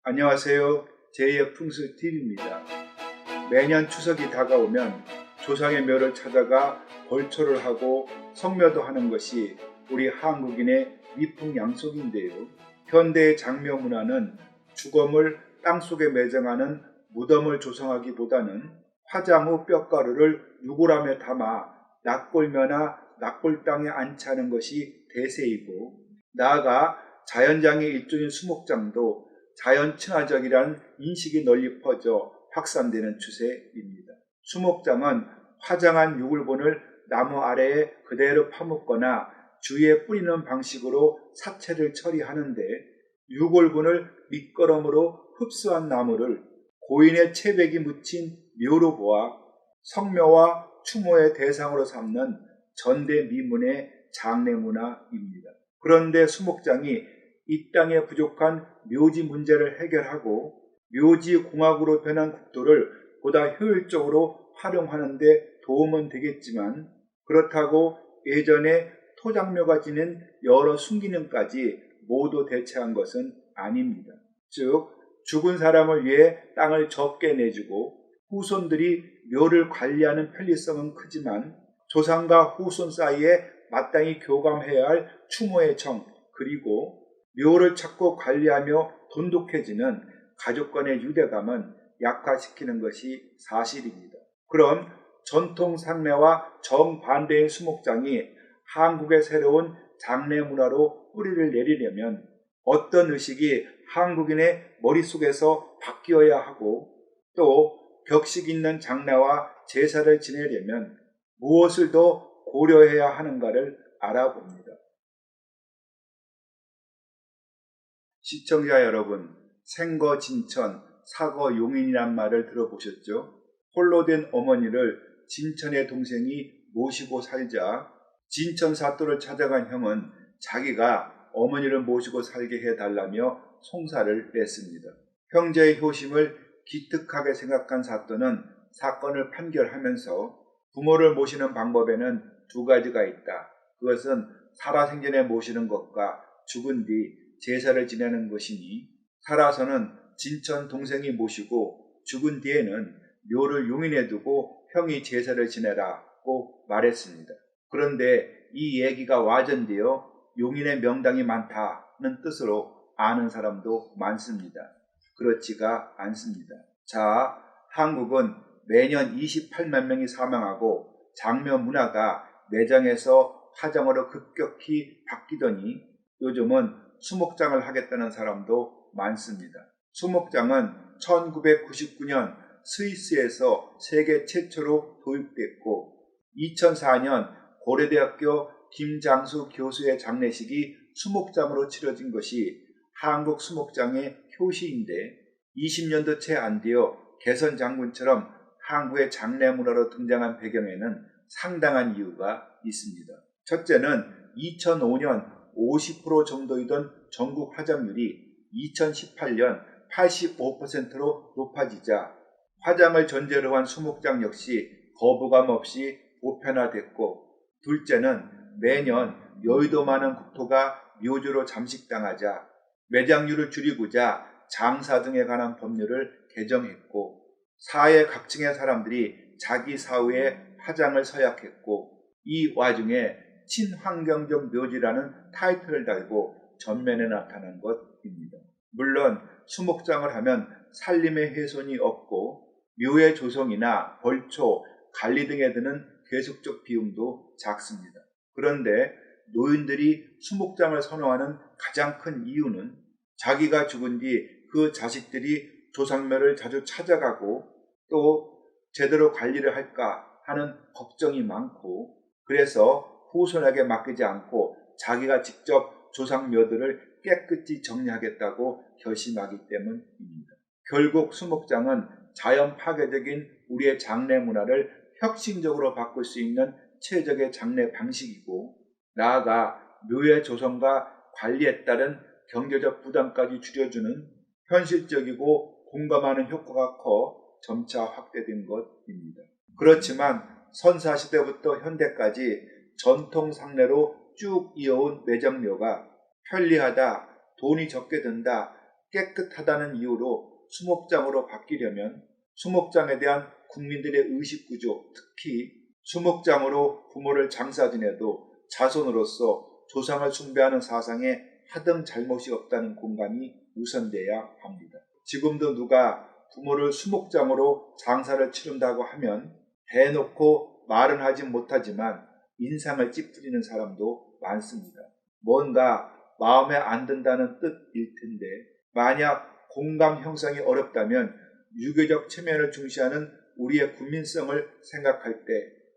안녕하세요. 제2의 풍수TV입니다. 매년 추석이 다가오면 조상의 묘를 찾아가 벌초를 하고 성묘도 하는 것이 우리 한국인의 미풍양속인데요. 현대의 장묘 문화는 주검을 땅속에 매장하는 무덤을 조성하기보다는 화장 후 뼈가루를 유골함에 담아 납골묘나 납골당에 안치하는 것이 대세이고, 나아가 자연장의 일종인 수목장도 자연 친화적이라는 인식이 널리 퍼져 확산되는 추세입니다. 수목장은 화장한 유골본을 나무 아래에 그대로 파묻거나 주위에 뿌리는 방식으로 사체를 처리하는데, 유골본을 밑거름으로 흡수한 나무를 고인의 체백이 묻힌 묘로 보아 성묘와 추모의 대상으로 삼는 전대미문의 장례 문화입니다. 그런데 수목장이 이 땅에 부족한 묘지 문제를 해결하고 묘지 공학으로 변한 국토를 보다 효율적으로 활용하는 데 도움은 되겠지만, 그렇다고 예전에 토장묘가 지닌 여러 순기능까지 모두 대체한 것은 아닙니다. 즉, 죽은 사람을 위해 땅을 적게 내주고 후손들이 묘를 관리하는 편리성은 크지만, 조상과 후손 사이에 마땅히 교감해야 할 추모의 정, 그리고 묘를 찾고 관리하며 돈독해지는 가족 간의 유대감은 약화시키는 것이 사실입니다. 그런 전통 상례와 정반대의 수목장이 한국의 새로운 장례 문화로 뿌리를 내리려면 어떤 의식이 한국인의 머릿속에서 바뀌어야 하고, 또 격식 있는 장례와 제사를 지내려면 무엇을 더 고려해야 하는가를 알아봅니다. 시청자 여러분, 생거진천, 사거용인이란 말을 들어보셨죠? 홀로 된 어머니를 진천의 동생이 모시고 살자 진천 사또를 찾아간 형은 자기가 어머니를 모시고 살게 해달라며 송사를 냈습니다. 형제의 효심을 기특하게 생각한 사또는 사건을 판결하면서 부모를 모시는 방법에는 두 가지가 있다. 그것은 살아생전에 모시는 것과 죽은 뒤 제사를 지내는 것이니, 살아서는 진천 동생이 모시고 죽은 뒤에는 묘를 용인해 두고 형이 제사를 지내라고 말했습니다. 그런데 이 얘기가 와전되어 용인의 명당이 많다는 뜻으로 아는 사람도 많습니다. 그렇지가 않습니다. 자, 한국은 매년 28만 명이 사망하고 장묘 문화가 매장에서 화장으로 급격히 바뀌더니 요즘은 수목장을 하겠다는 사람도 많습니다. 수목장은 1999년 스위스에서 세계 최초로 도입됐고, 2004년 고려대학교 김장수 교수의 장례식이 수목장으로 치러진 것이 한국 수목장의 효시인데, 20년도 채 안 되어 개선 장군처럼 한국의 장례 문화로 등장한 배경에는 상당한 이유가 있습니다. 첫째는 2005년 50% 정도이던 전국 화장률이 2018년 85%로 높아지자 화장을 전제로 한 수목장 역시 거부감 없이 보편화됐고, 둘째는 매년 여의도 많은 국토가 묘지로 잠식당하자 매장률을 줄이고자 장사 등에 관한 법률을 개정했고, 사회 각층의 사람들이 자기 사후에 화장을 서약했고, 이 와중에 친환경적 묘지라는 타이틀을 달고 전면에 나타난 것입니다. 물론 수목장을 하면 산림의 훼손이 없고 묘의 조성이나 벌초, 관리 등에 드는 계속적 비용도 작습니다. 그런데 노인들이 수목장을 선호하는 가장 큰 이유는 자기가 죽은 뒤 그 자식들이 조상묘를 자주 찾아가고 또 제대로 관리를 할까 하는 걱정이 많고, 그래서 후손에게 맡기지 않고 자기가 직접 조상묘들을 깨끗이 정리하겠다고 결심하기 때문입니다. 결국 수목장은 자연 파괴적인 우리의 장례 문화를 혁신적으로 바꿀 수 있는 최적의 장례 방식이고, 나아가 묘의 조성과 관리에 따른 경제적 부담까지 줄여주는 현실적이고 공감하는 효과가 커 점차 확대된 것입니다. 그렇지만 선사시대부터 현대까지 전통 상례로 쭉 이어온 매장묘가 편리하다, 돈이 적게 든다, 깨끗하다는 이유로 수목장으로 바뀌려면 수목장에 대한 국민들의 의식구조, 특히 수목장으로 부모를 장사 지내도 자손으로서 조상을 숭배하는 사상에 하등 잘못이 없다는 공감이 우선돼야 합니다. 지금도 누가 부모를 수목장으로 장사를 치른다고 하면 대놓고 말은 하지 못하지만 인상을 찌푸리는 사람도 많습니다. 뭔가 마음에 안 든다는 뜻일 텐데 만약 공감 형성이 어렵다면 유교적 체면을 중시하는 우리의 국민성을 생각할 때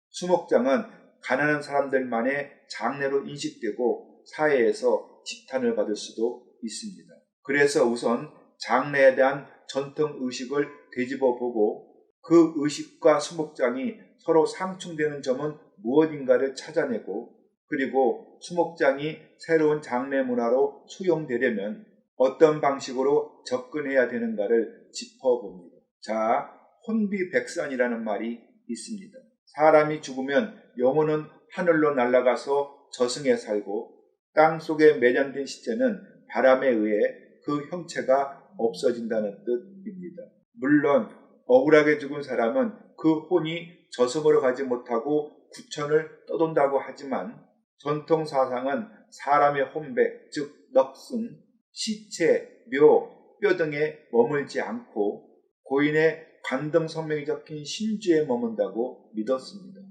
수목장은 가난한 사람들만의 장례로 인식되고 사회에서 지탄을 받을 수도 있습니다. 그래서 우선 장례에 대한 전통 의식을 되짚어 보고 그 의식과 수목장이 서로 상충되는 점은 무엇인가를 찾아내고 그리고 수목장이 새로운 장례 문화로 수용되려면 어떤 방식으로 접근해야 되는가를 짚어봅니다. 자, 혼비백산이라는 말이 있습니다. 사람이 죽으면 영혼은 하늘로 날아가서 저승에 살고 땅 속에 매장된 시체는 바람에 의해 그 형체가 없어진다는 뜻입니다. 물론 억울하게 죽은 사람은 그 혼이 저승으로 가지 못하고 구천을 떠돈다고 하지만 전통 사상은 사람의 혼백, 즉 넋은 시체, 묘, 뼈 등에 머물지 않고 고인의 관등 성명이 적힌 신주에 머문다고 믿었습니다.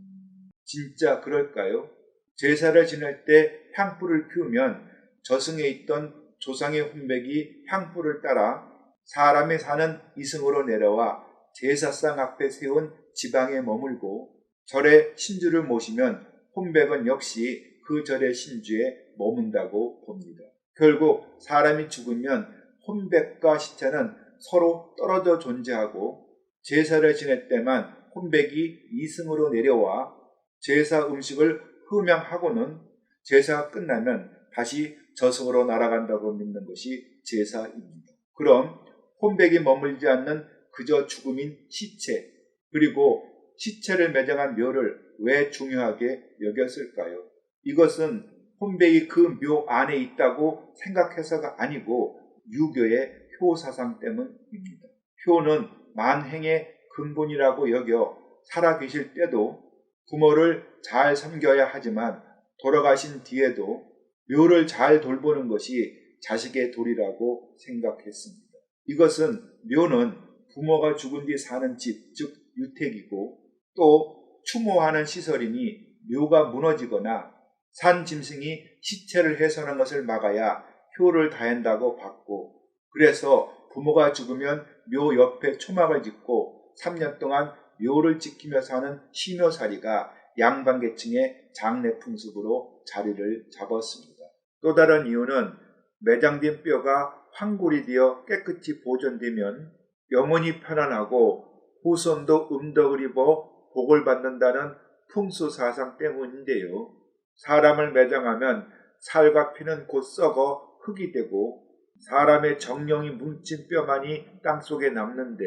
진짜 그럴까요? 제사를 지낼 때 향불을 피우면 저승에 있던 조상의 혼백이 향불을 따라 사람이 사는 이승으로 내려와 제사상 앞에 세운 지방에 머물고 절에 신주를 모시면 혼백은 역시 그 절의 신주에 머문다고 봅니다. 결국 사람이 죽으면 혼백과 시체는 서로 떨어져 존재하고 제사를 지낼 때만 혼백이 이승으로 내려와 제사 음식을 흠양하고는 제사가 끝나면 다시 저승으로 날아간다고 믿는 것이 제사입니다. 그럼 혼백이 머물지 않는 그저 죽음인 시체 그리고 시체를 매장한 묘를 왜 중요하게 여겼을까요? 이것은 혼백이 그 묘 안에 있다고 생각해서가 아니고 유교의 효사상 때문입니다. 효는 만행의 근본이라고 여겨 살아계실 때도 부모를 잘 섬겨야 하지만 돌아가신 뒤에도 묘를 잘 돌보는 것이 자식의 도리라고 생각했습니다. 이것은 묘는 부모가 죽은 뒤 사는 집, 즉 유택이고 또 추모하는 시설이니 묘가 무너지거나 산 짐승이 시체를 훼손한 것을 막아야 효를 다한다고 봤고 그래서 부모가 죽으면 묘 옆에 초막을 짓고 3년 동안 묘를 지키며 사는 시묘살이가 양반계층의 장례 풍습으로 자리를 잡았습니다. 또 다른 이유는 매장된 뼈가 황골이 되어 깨끗이 보존되면 영혼이 편안하고 후손도 음덕을 입어 복을 받는다는 풍수사상 때문인데요. 사람을 매장하면 살과 피는 곧 썩어 흙이 되고 사람의 정령이 뭉친 뼈만이 땅속에 남는데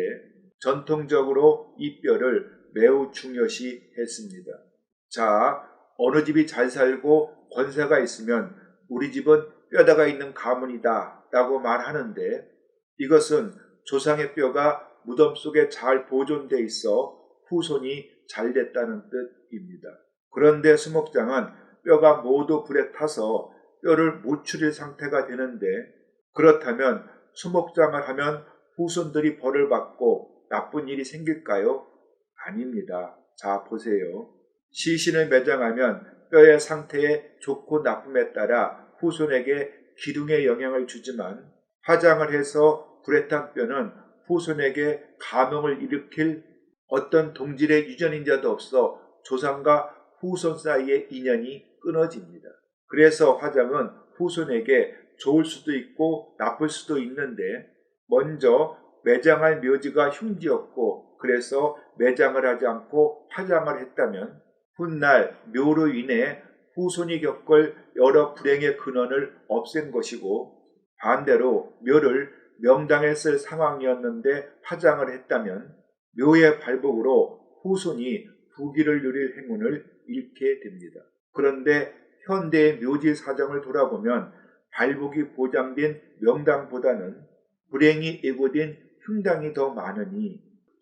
전통적으로 이 뼈를 매우 중요시 했습니다. 자, 어느 집이 잘 살고 권세가 있으면 우리 집은 뼈다가 있는 가문이다 라고 말하는데 이것은 조상의 뼈가 무덤 속에 잘 보존돼 있어 후손이 잘 됐다는 뜻입니다. 그런데 수목장은 뼈가 모두 불에 타서 뼈를 못 추릴 상태가 되는데 그렇다면 수목장을 하면 후손들이 벌을 받고 나쁜 일이 생길까요? 아닙니다. 자, 보세요. 시신을 매장하면 뼈의 상태에 좋고 나쁨에 따라 후손에게 기둥의 영향을 주지만 화장을 해서 불에 탄 뼈는 후손에게 감흥을 일으킬 어떤 동질의 유전인자도 없어 조상과 후손 사이의 인연이 끊어집니다. 그래서 화장은 후손에게 좋을 수도 있고 나쁠 수도 있는데 먼저 매장할 묘지가 흉지였고 그래서 매장을 하지 않고 화장을 했다면 훗날 묘로 인해 후손이 겪을 여러 불행의 근원을 없앤 것이고 반대로 묘를 명당에 쓸 상황이었는데 화장을 했다면 묘의 발복으로 후손이 부귀를 누릴 행운을 잃게 됩니다. 그런데 현대의 묘지 사정을 돌아보면 발복이 보장된 명당보다는 불행이 예고된 흉당이 더 많으니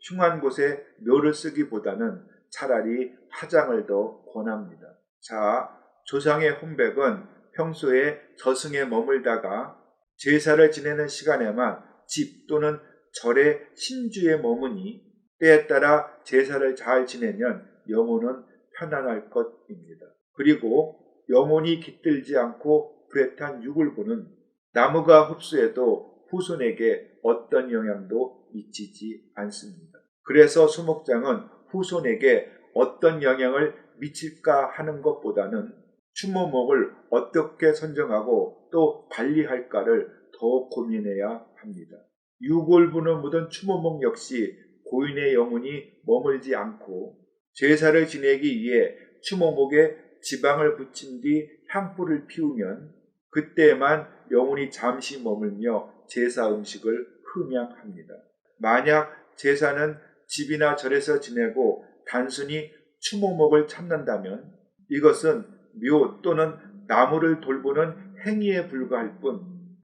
흉한 곳에 묘를 쓰기보다는 차라리 화장을 더 권합니다. 자, 조상의 혼백은 평소에 저승에 머물다가 제사를 지내는 시간에만 집 또는 절의 신주에 머무니 때에 따라 제사를 잘 지내면 영혼은 편안할 것입니다. 그리고 영혼이 깃들지 않고 불에 탄 육을 보는 나무가 흡수해도 후손에게 어떤 영향도 미치지 않습니다. 그래서 수목장은 후손에게 어떤 영향을 미칠까 하는 것보다는 추모목을 어떻게 선정하고 또 관리할까를 더 고민해야 합니다. 유골분을 묻은 추모목 역시 고인의 영혼이 머물지 않고 제사를 지내기 위해 추모목에 지방을 붙인 뒤 향불을 피우면 그때에만 영혼이 잠시 머물며 제사 음식을 흠양합니다. 만약 제사는 집이나 절에서 지내고 단순히 추모목을 찾는다면 이것은 묘 또는 나무를 돌보는 행위에 불과할 뿐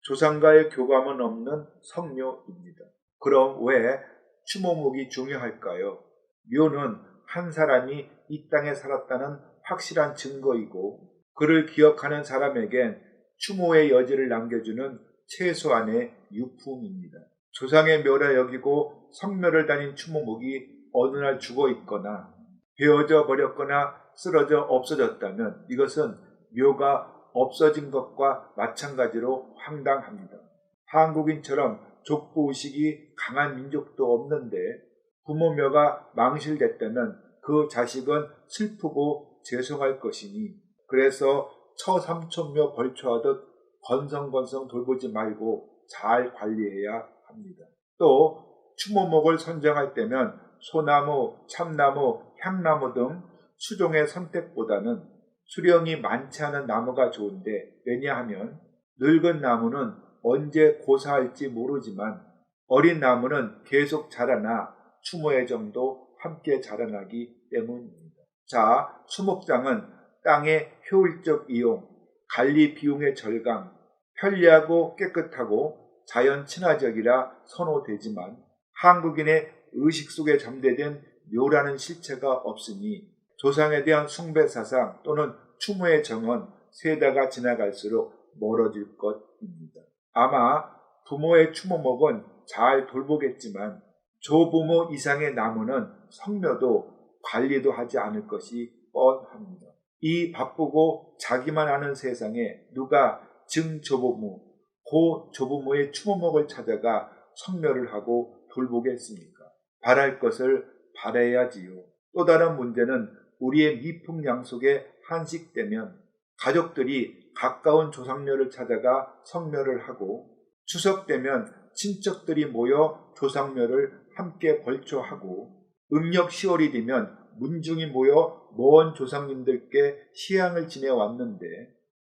조상과의 교감은 없는 성묘입니다. 그럼 왜 추모목이 중요할까요? 묘는 한 사람이 이 땅에 살았다는 확실한 증거이고 그를 기억하는 사람에겐 추모의 여지를 남겨주는 최소한의 유품입니다. 조상의 묘라 여기고 성묘를 다닌 추모목이 어느 날 죽어 있거나 베어져 버렸거나 쓰러져 없어졌다면 이것은 묘가 없어진 것과 마찬가지로 황당합니다. 한국인처럼 족보의식이 강한 민족도 없는데 부모 묘가 망실됐다면 그 자식은 슬프고 죄송할 것이니 그래서 처삼촌묘 벌초하듯 건성건성 돌보지 말고 잘 관리해야 합니다. 또 추모목을 선정할 때면 소나무, 참나무, 향나무 등 수종의 선택보다는 수령이 많지 않은 나무가 좋은데 왜냐하면 늙은 나무는 언제 고사할지 모르지만 어린 나무는 계속 자라나 추모의 정도 함께 자라나기 때문입니다. 자, 수목장은 땅의 효율적 이용, 관리 비용의 절감, 편리하고 깨끗하고 자연 친화적이라 선호되지만 한국인의 의식 속에 잠재된 묘라는 실체가 없으니 조상에 대한 숭배 사상 또는 추모의 정은 세대가 지나갈수록 멀어질 것입니다. 아마 부모의 추모목은 잘 돌보겠지만 조부모 이상의 나무는 성묘도 관리도 하지 않을 것이 뻔합니다. 이 바쁘고 자기만 아는 세상에 누가 증조부모, 고조부모의 추모목을 찾아가 성묘를 하고 돌보겠습니까? 바랄 것을 바라야지요. 또 다른 문제는 우리의 미풍양속에 한식되면 가족들이 가까운 조상묘를 찾아가 성묘를 하고 추석 되면 친척들이 모여 조상묘를 함께 벌초하고 음력 10월이 되면 문중이 모여 먼 조상님들께 시향을 지내왔는데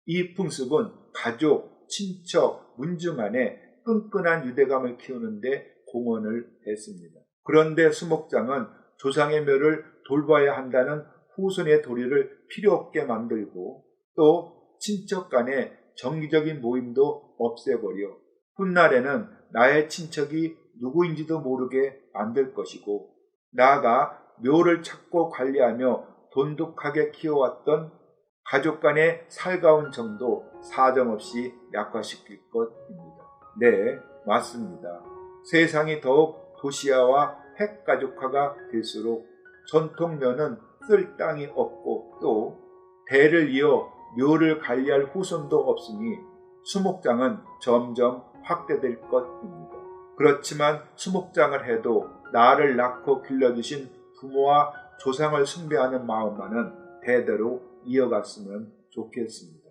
이 풍습은 가족, 친척, 문중 안에 끈끈한 유대감을 키우는데 공헌을 했습니다. 그런데 수목장은 조상의 묘를 돌봐야 한다는 후손의 도리를 필요 없게 만들고 또 친척 간의 정기적인 모임도 없애버려 훗날에는 나의 친척이 누구인지도 모르게 만들 것이고 나아가 묘를 찾고 관리하며 돈독하게 키워왔던 가족 간의 살가운 정도 사정없이 약화시킬 것입니다. 네, 맞습니다. 세상이 더욱 도시화와 핵가족화가 될수록 전통묘는 쓸 땅이 없고 또 대를 이어 묘를 관리할 후손도 없으니 수목장은 점점 확대될 것입니다. 그렇지만 수목장을 해도 나를 낳고 길러주신 부모와 조상을 숭배하는 마음만은 대대로 이어갔으면 좋겠습니다.